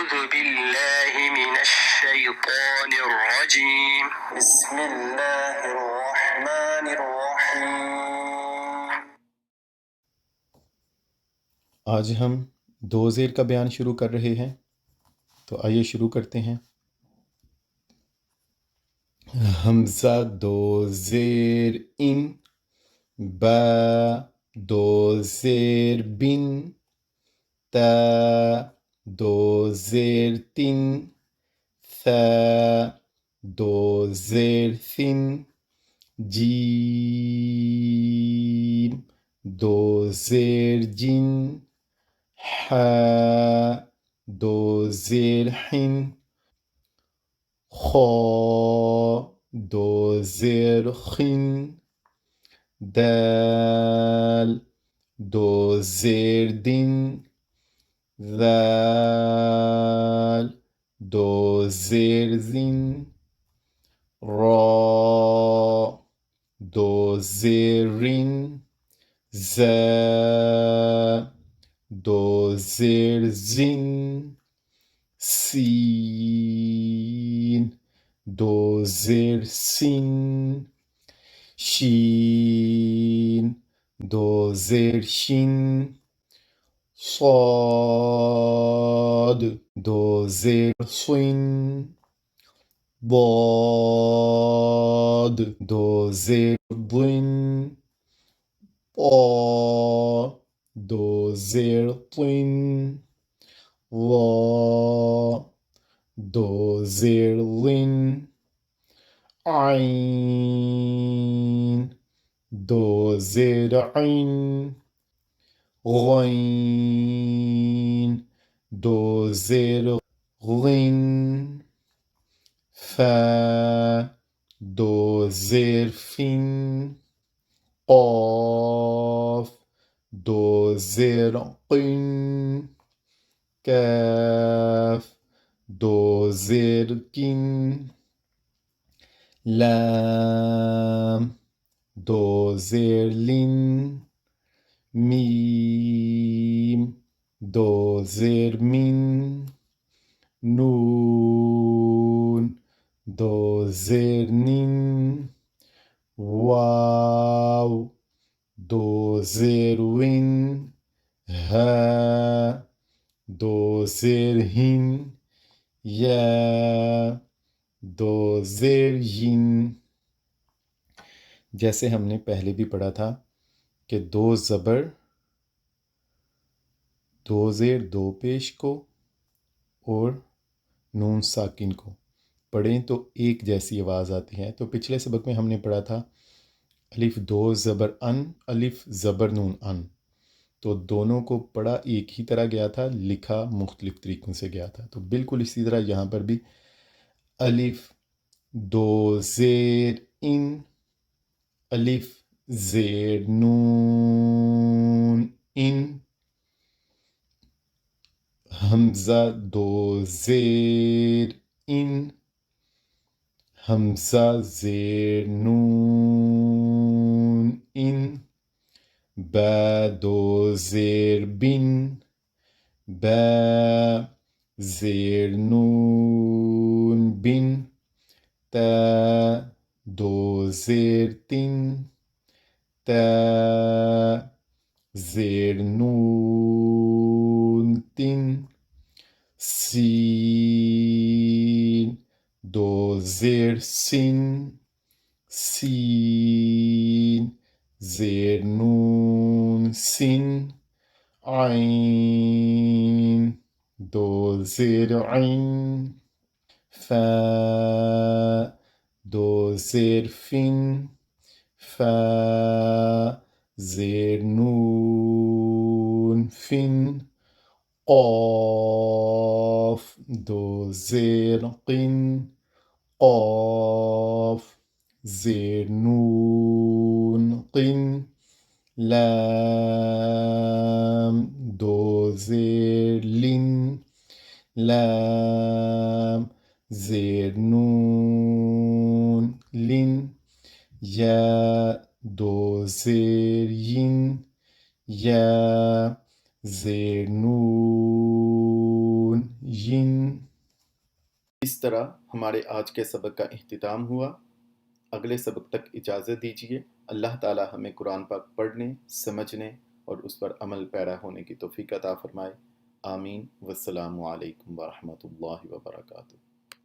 أعوذ بالله من الشيطان الرجيم بسم الله الرحمن الرحيم। आज हम दो ज़ेर का बयान शुरू कर रहे हैं, तो आइए शुरू करते हैं। हमज़ा दो ज़ेर इन, बा दो ज़ेर बिन, ता दो ज़ेर तिन, सा दो ज़ेर सिन, जीम दो ज़ेर जिन, हा दो ज़ेर हिन, खो दो ज़ेर खिन, दाल दो ज़ेर दिन, ذال दो ज़ेर जिन, را दो ज़ेर रिन, ज़ा दो ज़ेर जिन, सीन दो ज़ेर सिन, शीन दो ज़ेर शिन, صاد दो ज़ेर सिन, ضاد दो ज़ेर ضن, طا दो ज़ेर طن, ظا दो ज़ेर ظن, عين दो ज़ेर عين, غين दो ज़ेर غين, فا दो ज़ेर फिन, قاف दो ज़ेर قن, كاف दो ज़ेर किन, لام दो ज़ेर लिन, मीम दो ज़ेर मिन, नून दो ज़ेर निन, वाव दो ज़ेर विन, हा दो ज़ेर हिन, या दो ज़ेर यिन। जैसे हमने पहले भी पढ़ा था कि दो ज़बर, दो ज़ेर दो पेश को और नून साकिन को पढ़ें तो एक जैसी आवाज़ आती है। तो पिछले सबक में हमने पढ़ा था अलिफ दो ज़बर अन, अलिफ ज़बर नून अन, तो दोनों को पढ़ा एक ही तरह गया था, लिखा मुख्तलिफ तरीक़ों से गया था। तो बिल्कुल इसी तरह यहाँ पर भी अलिफ दो ज़ेर इन, अलिफ ज़ेर नून इन, हमज़ा दो ज़ेर इन, हमज़ा ज़ेर नून इन, बा दो ज़ेर बिन, बा ज़ेर नून बिन, ता दो ज़ेर तिन, ता ज़ेर नून तिन, सीन दो ज़ेर सिन, सीन ज़ेर नून सिन, आइन दो ज़ेर आइन, फा दो ज़ेर फिन, फा ज़ेर नून फिन, قاف दो ज़ेर قن, قاف ज़ेर नून قن, لام दो ज़ेर लिन, لام ज़ेर नून लिन, या दो ज़ेर यिन, या ज़ेर नून यिन, इस तरह हमारे आज के सबक का इख्तिताम हुआ। अगले सबक तक इजाज़त दीजिए। अल्लाह ताला हमें कुरान पाक पढ़ने, समझने और उस पर अमल पैरा होने की तौफीक अता फ़रमाए। आमीन। वस्सलामु अलैकुम व रहमतुल्लाहि व बरकातुहू।